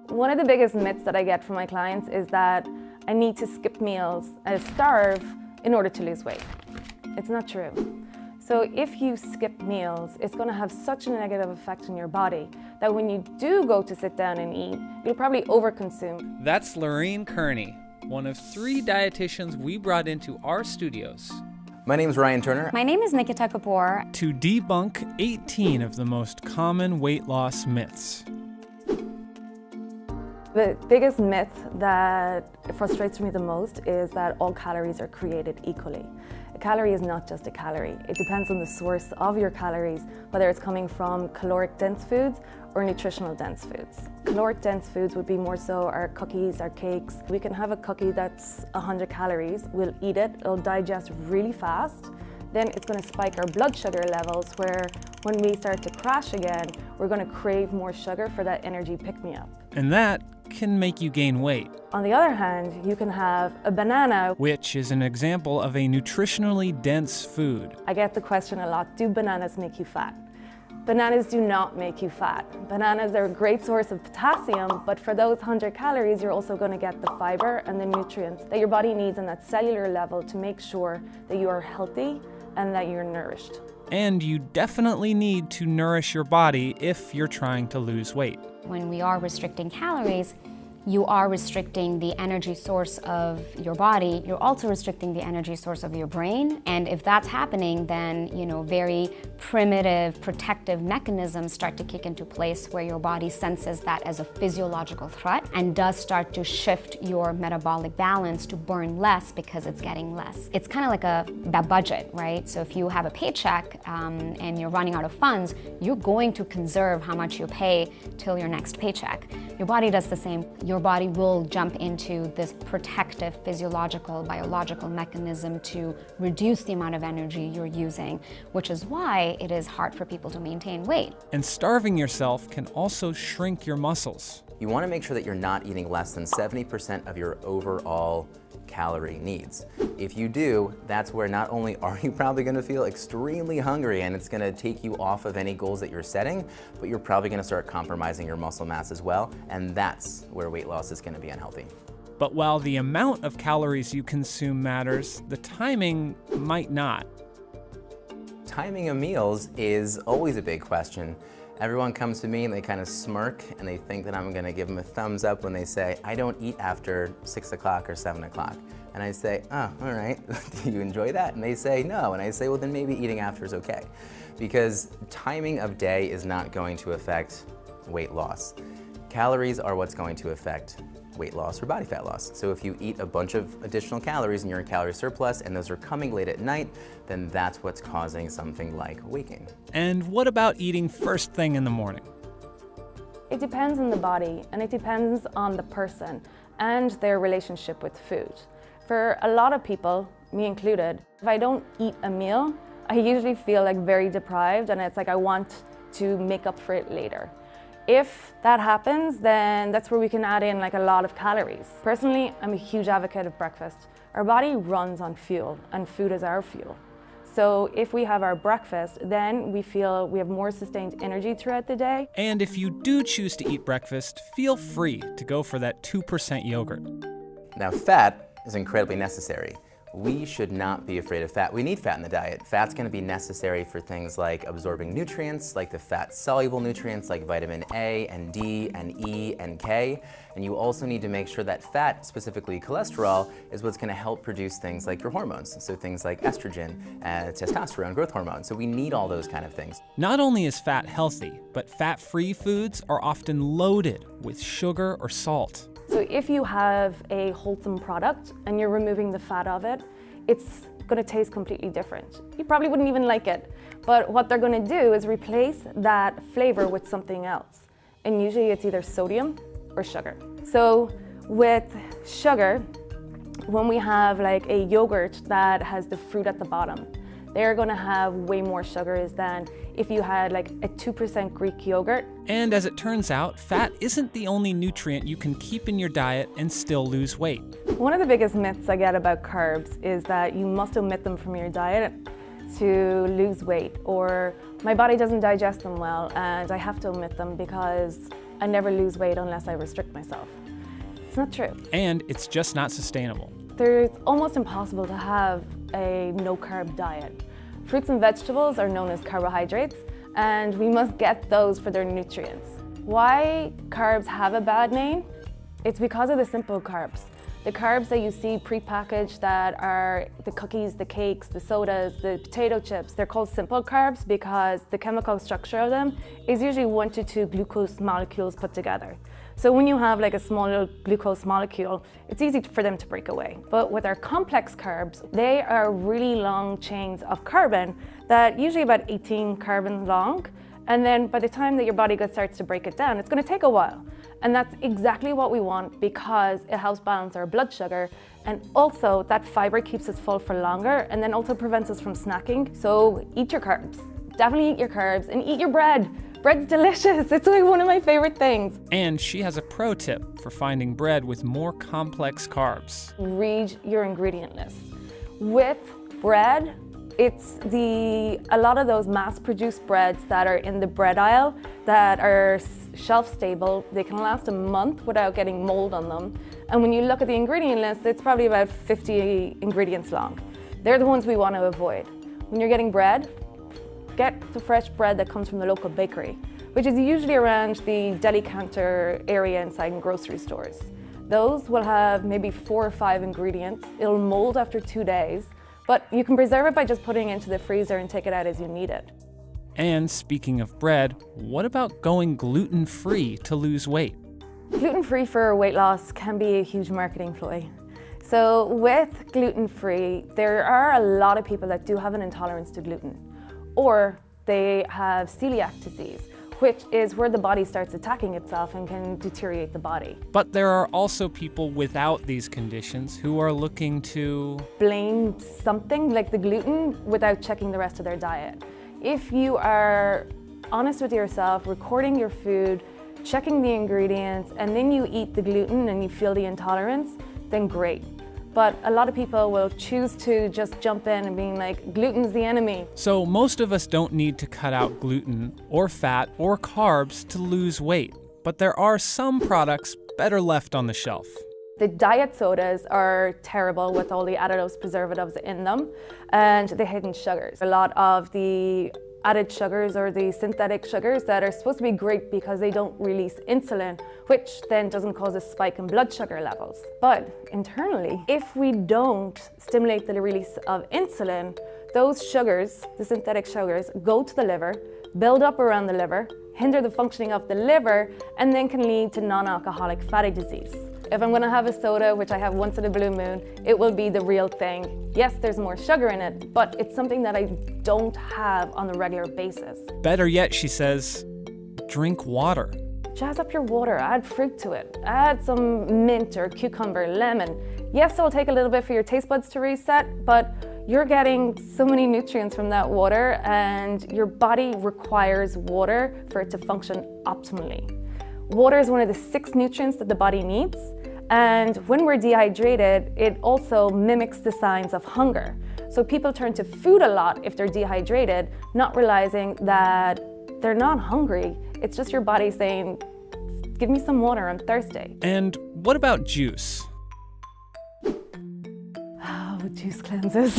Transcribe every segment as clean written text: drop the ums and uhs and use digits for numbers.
One of the biggest myths that I get from my clients is that I need to skip meals and starve in order to lose weight. It's not true. So if you skip meals, it's going to have such a negative effect on your body that when you do go to sit down and eat, you'll probably overconsume. That's Lorraine Kearney, one of 3 dietitians we brought into our studios. My name is Ryan Turner. My name is Nikita Kapoor. To debunk 18 of the most common weight loss myths. The biggest myth that frustrates me the most is that all calories are created equally. A calorie is not just a calorie. It depends on the source of your calories, whether it's coming from caloric dense foods or nutritional dense foods. Caloric dense foods would be more so our cookies, our cakes. We can have a cookie that's 100 calories, we'll eat it, it'll digest really fast, then it's going to spike our blood sugar levels where when we start to crash again, we're going to crave more sugar for that energy pick-me-up. And that can make you gain weight. On the other hand, you can have a banana, which is an example of a nutritionally dense food. I get the question a lot, do bananas make you fat? Bananas do not make you fat. Bananas are a great source of potassium, but for those 100 calories, you're also going to get the fiber and the nutrients that your body needs on that cellular level to make sure that you are healthy and that you're nourished. And you definitely need to nourish your body if you're trying to lose weight. When we are restricting calories, you are restricting the energy source of your body. You're also restricting the energy source of your brain. And if that's happening, then, very primitive protective mechanisms start to kick into place where your body senses that as a physiological threat and does start to shift your metabolic balance to burn less because it's getting less. It's kind of like that budget, right? So if you have a paycheck and you're running out of funds, you're going to conserve how much you pay till your next paycheck. Your body does the same. Your body will jump into this protective physiological, biological mechanism to reduce the amount of energy you're using, which is why it is hard for people to maintain weight. And starving yourself can also shrink your muscles. You want to make sure that you're not eating less than 70% of your overall calorie needs. If you do, that's where not only are you probably going to feel extremely hungry and it's going to take you off of any goals that you're setting, but you're probably going to start compromising your muscle mass as well, and that's where weight loss is going to be unhealthy. But while the amount of calories you consume matters, the timing might not. Timing of meals is always a big question. Everyone comes to me and they kind of smirk and they think that I'm gonna give them a thumbs up when they say, I don't eat after 6 o'clock or 7 o'clock. And I say, oh, all right, do you enjoy that? And they say, no. And I say, well, then maybe eating after is okay. Because timing of day is not going to affect weight loss. Calories are what's going to affect weight loss or body fat loss. So if you eat a bunch of additional calories and you're in calorie surplus and those are coming late at night, then that's what's causing something like weight gain. And what about eating first thing in the morning? It depends on the body and it depends on the person and their relationship with food. For a lot of people, me included, if I don't eat a meal, I usually feel like very deprived and it's like I want to make up for it later. If that happens, then that's where we can add in like a lot of calories. Personally, I'm a huge advocate of breakfast. Our body runs on fuel and food is our fuel. So if we have our breakfast, then we feel we have more sustained energy throughout the day. And if you do choose to eat breakfast, feel free to go for that 2% yogurt. Now, fat is incredibly necessary. We should not be afraid of fat. We need fat in the diet. Fat's going to be necessary for things like absorbing nutrients, like the fat-soluble nutrients like vitamin A and D and E and K. And you also need to make sure that fat, specifically cholesterol, is what's going to help produce things like your hormones. So things like estrogen, testosterone, growth hormones. So we need all those kind of things. Not only is fat healthy, but fat-free foods are often loaded with sugar or salt. So if you have a wholesome product and you're removing the fat of it, it's going to taste completely different. You probably wouldn't even like it, but what they're going to do is replace that flavor with something else. And usually it's either sodium or sugar. So with sugar, when we have like a yogurt that has the fruit at the bottom, they're going to have way more sugars than if you had like a 2% Greek yogurt. And as it turns out, fat isn't the only nutrient you can keep in your diet and still lose weight. One of the biggest myths I get about carbs is that you must omit them from your diet to lose weight, or my body doesn't digest them well and I have to omit them because I never lose weight unless I restrict myself. It's not true. And it's just not sustainable. It's almost impossible to have a no-carb diet. Fruits and vegetables are known as carbohydrates, and we must get those for their nutrients. Why carbs have a bad name? It's because of the simple carbs. The carbs that you see prepackaged that are the cookies, the cakes, the sodas, the potato chips, they're called simple carbs because the chemical structure of them is usually 1 to 2 glucose molecules put together. So when you have like a small little glucose molecule, it's easy for them to break away. But with our complex carbs, they are really long chains of carbon that usually about 18 carbon long. And then by the time that your body starts to break it down, it's going to take a while. And that's exactly what we want because it helps balance our blood sugar. And also that fiber keeps us full for longer and then also prevents us from snacking. So eat your carbs. Definitely eat your carbs and eat your bread. Bread's delicious. It's like one of my favorite things. And she has a pro tip for finding bread with more complex carbs. Read your ingredient list. With bread, it's a lot of those mass-produced breads that are in the bread aisle that are shelf-stable. They can last a month without getting mold on them. And when you look at the ingredient list, it's probably about 50 ingredients long. They're the ones we want to avoid. When you're getting bread, get the fresh bread that comes from the local bakery, which is usually around the deli counter area inside in grocery stores. Those will have maybe 4 or 5 ingredients. It'll mold after 2 days. But you can preserve it by just putting it into the freezer and take it out as you need it. And speaking of bread, what about going gluten-free to lose weight? Gluten-free for weight loss can be a huge marketing ploy. So with gluten-free, there are a lot of people that do have an intolerance to gluten, or they have celiac disease, which is where the body starts attacking itself and can deteriorate the body. But there are also people without these conditions who are looking to blame something like the gluten without checking the rest of their diet. If you are honest with yourself, recording your food, checking the ingredients, and then you eat the gluten and you feel the intolerance, then great. But a lot of people will choose to just jump in and being like, gluten's the enemy. So most of us don't need to cut out gluten or fat or carbs to lose weight. But there are some products better left on the shelf. The diet sodas are terrible with all the additives, preservatives in them, and the hidden sugars. A lot of the added sugars or the synthetic sugars that are supposed to be great because they don't release insulin, which then doesn't cause a spike in blood sugar levels. But internally, if we don't stimulate the release of insulin, those sugars, the synthetic sugars, go to the liver, build up around the liver, hinder the functioning of the liver, and then can lead to non-alcoholic fatty disease. If I'm gonna have a soda, which I have once in a blue moon, it will be the real thing. Yes, there's more sugar in it, but it's something that I don't have on a regular basis. Better yet, she says, drink water. Jazz up your water, add fruit to it. Add some mint or cucumber, lemon. Yes, it'll take a little bit for your taste buds to reset, but you're getting so many nutrients from that water, and your body requires water for it to function optimally. Water is one of the 6 nutrients that the body needs. And when we're dehydrated, it also mimics the signs of hunger. So people turn to food a lot if they're dehydrated, not realizing that they're not hungry. It's just your body saying, give me some water, I'm thirsty. And what about juice? Oh, juice cleanses.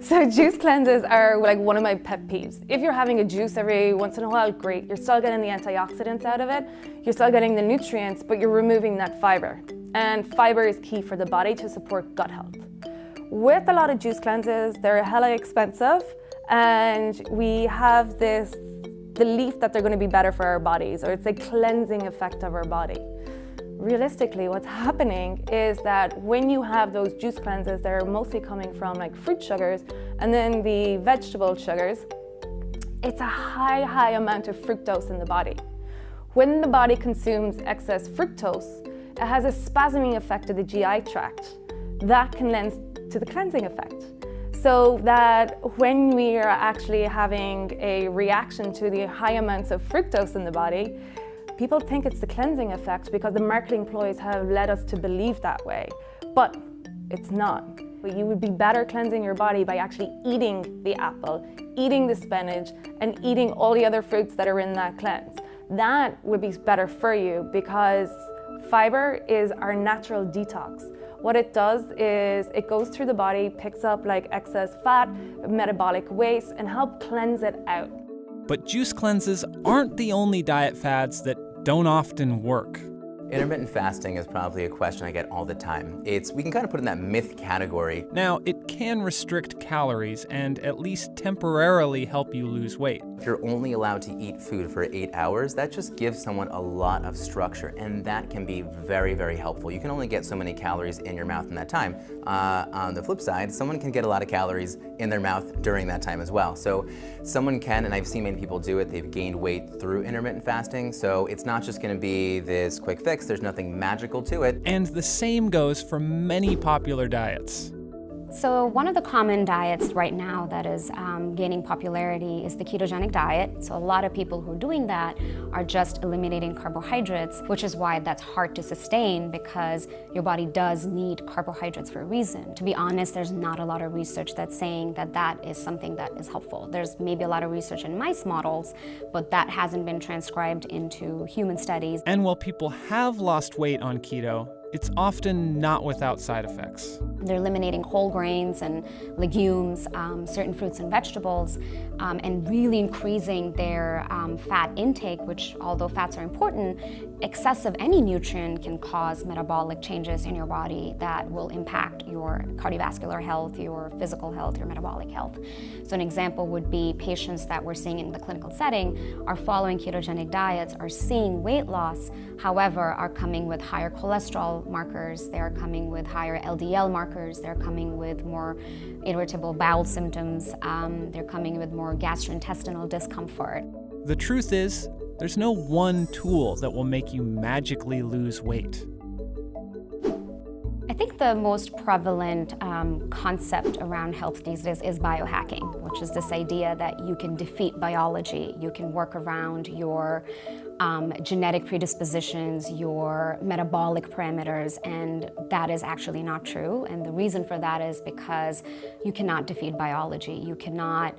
So juice cleanses are like one of my pet peeves. If you're having a juice every once in a while, great. You're still getting the antioxidants out of it. You're still getting the nutrients, but you're removing that fiber. And fiber is key for the body to support gut health. With a lot of juice cleanses, they're hella expensive, and we have this belief that they're going to be better for our bodies, or it's a cleansing effect of our body. Realistically, what's happening is that when you have those juice cleanses, they're mostly coming from like fruit sugars and then the vegetable sugars, it's a high amount of fructose in the body. When the body consumes excess fructose, it has a spasming effect of the GI tract. That can lend to the cleansing effect. So that when we are actually having a reaction to the high amounts of fructose in the body, people think it's the cleansing effect because the marketing ploys have led us to believe that way, but it's not. You would be better cleansing your body by actually eating the apple, eating the spinach, and eating all the other fruits that are in that cleanse. that would be better for you because fiber is our natural detox. What it does is it goes through the body, picks up like excess fat, metabolic waste, and help cleanse it out. But juice cleanses aren't the only diet fads that don't often work. Intermittent fasting is probably a question I get all the time. We can kind of put in that myth category. Now, it can restrict calories and at least temporarily help you lose weight. If you're only allowed to eat food for 8 hours, that just gives someone a lot of structure, and that can be very, very helpful. You can only get so many calories in your mouth in that time. On the flip side, someone can get a lot of calories in their mouth during that time as well. So someone can, and I've seen many people do it, they've gained weight through intermittent fasting, so it's not just gonna be this quick fix. There's nothing magical to it. And the same goes for many popular diets. So one of the common diets right now that is gaining popularity is the ketogenic diet. So a lot of people who are doing that are just eliminating carbohydrates, which is why that's hard to sustain because your body does need carbohydrates for a reason. To be honest, there's not a lot of research that's saying that that is something that is helpful. There's maybe a lot of research in mice models, but that hasn't been transcribed into human studies. And while people have lost weight on keto, it's often not without side effects. They're eliminating whole grains and legumes, certain fruits and vegetables, and really increasing their fat intake, which although fats are important, excess of any nutrient can cause metabolic changes in your body that will impact your cardiovascular health, your physical health, your metabolic health. So an example would be patients that we're seeing in the clinical setting are following ketogenic diets, are seeing weight loss, however, are coming with higher cholesterol markers, they are coming with higher LDL markers, they're coming with more irritable bowel symptoms, they're coming with more gastrointestinal discomfort. The truth is, there's no one tool that will make you magically lose weight. I think the most prevalent concept around health these days is biohacking, which is this idea that you can defeat biology, you can work around your genetic predispositions, your metabolic parameters, and that is actually not true. And the reason for that is because you cannot defeat biology. You cannot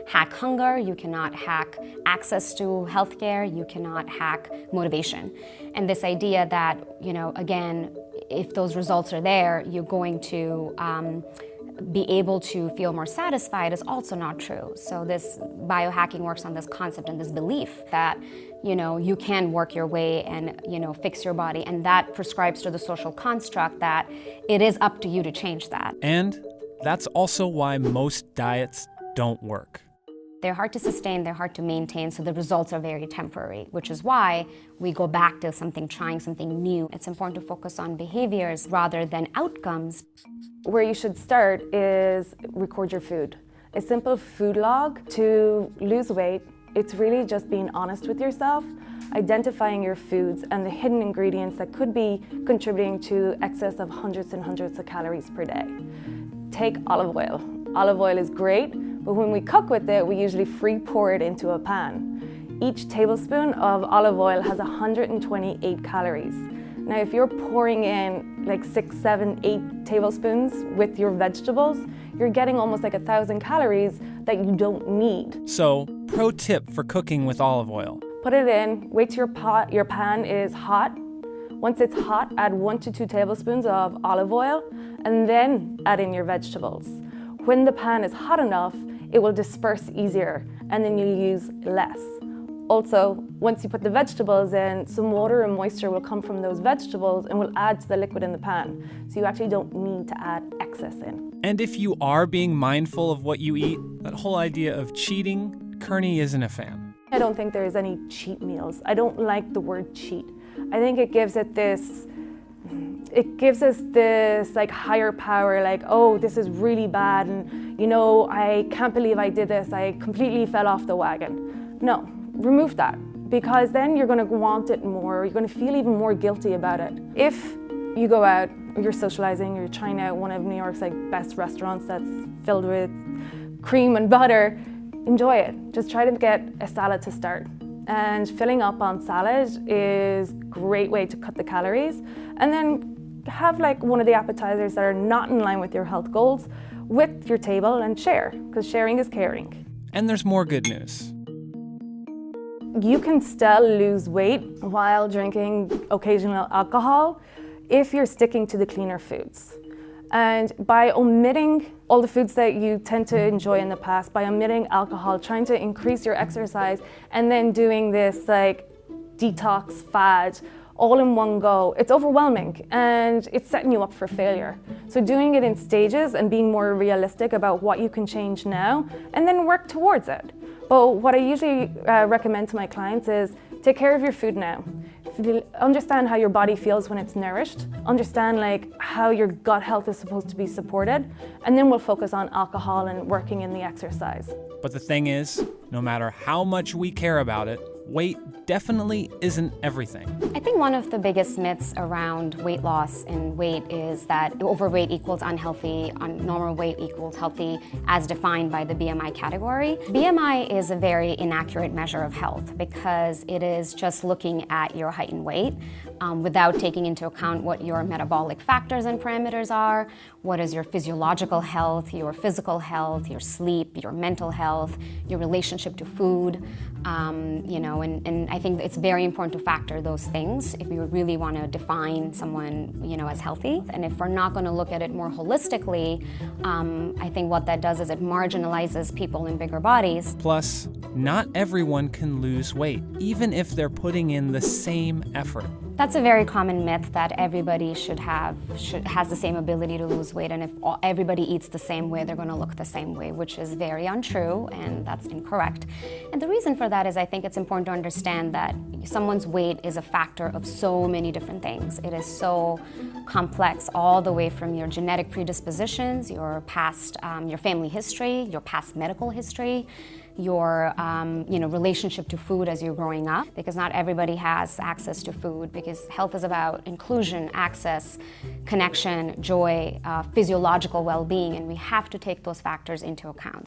hack hunger, you cannot hack access to healthcare, you cannot hack motivation. And this idea that, again, if those results are there, you're going to be able to feel more satisfied is also not true. So this biohacking works on this concept and this belief that you can work your way and fix your body, and that prescribes to the social construct that it is up to you to change that. And that's also why most diets don't work. They're hard to sustain, they're hard to maintain, so the results are very temporary, which is why we go back to trying something new. It's important to focus on behaviors rather than outcomes. Where you should start is record your food. A simple food log to lose weight. It's really just being honest with yourself, identifying your foods and the hidden ingredients that could be contributing to excess of hundreds and hundreds of calories per day. Take olive oil. Olive oil is great, but when we cook with it, we usually free pour it into a pan. Each tablespoon of olive oil has 128 calories. Now, if you're pouring in like 6, 7, 8 tablespoons with your vegetables, you're getting almost like 1,000 calories that you don't need. So, pro tip for cooking with olive oil. Put it in, wait till your pan is hot. Once it's hot, add 1 to 2 tablespoons of olive oil, and then add in your vegetables. When the pan is hot enough, it will disperse easier, and then you'll use less. Also, once you put the vegetables in, some water and moisture will come from those vegetables and will add to the liquid in the pan. So you actually don't need to add excess in. And if you are being mindful of what you eat, that whole idea of cheating, Kearney isn't a fan. I don't think there's any cheat meals. I don't like the word cheat. I think it gives us this like higher power, like, oh, this is really bad, and I can't believe I did this, I completely fell off the wagon. No, remove that, because then you're gonna want it more, you're gonna feel even more guilty about it. If you go out, or you're socializing, you're trying out one of New York's best restaurants that's filled with cream and butter, enjoy it. Just try to get a salad to start. And filling up on salad is a great way to cut the calories. And then have one of the appetizers that are not in line with your health goals with your table and share, because sharing is caring. And there's more good news. You can still lose weight while drinking occasional alcohol if you're sticking to the cleaner foods. And by omitting all the foods that you tend to enjoy in the past, by omitting alcohol, trying to increase your exercise, and then doing this like detox fad all in one go, it's overwhelming and it's setting you up for failure. So doing it in stages and being more realistic about what you can change now and then work towards it. But what I usually recommend to my clients is take care of your food now. Understand how your body feels when it's nourished, understand like how your gut health is supposed to be supported, and then we'll focus on alcohol and working in the exercise. But the thing is, no matter how much we care about it, weight definitely isn't everything. I think one of the biggest myths around weight loss and weight is that overweight equals unhealthy, normal weight equals healthy, as defined by the BMI category. BMI is a very inaccurate measure of health because it is just looking at your height and weight without taking into account what your metabolic factors and parameters are, what is your physiological health, your physical health, your sleep, your mental health, your relationship to food, and I think it's very important to factor those things if you really want to define someone, as healthy. And if we're not going to look at it more holistically, I think what that does is it marginalizes people in bigger bodies. Plus, not everyone can lose weight, even if they're putting in the same effort. That's a very common myth that everybody has the same ability to lose weight, and if everybody eats the same way, they're going to look the same way, which is very untrue, and that's incorrect. And the reason for that is I think it's important to understand that someone's weight is a factor of so many different things. It is so complex, all the way from your genetic predispositions, your past, your family history, your past medical history, your relationship to food as you're growing up, because not everybody has access to food, because health is about inclusion, access, connection, joy, physiological well-being, and we have to take those factors into account.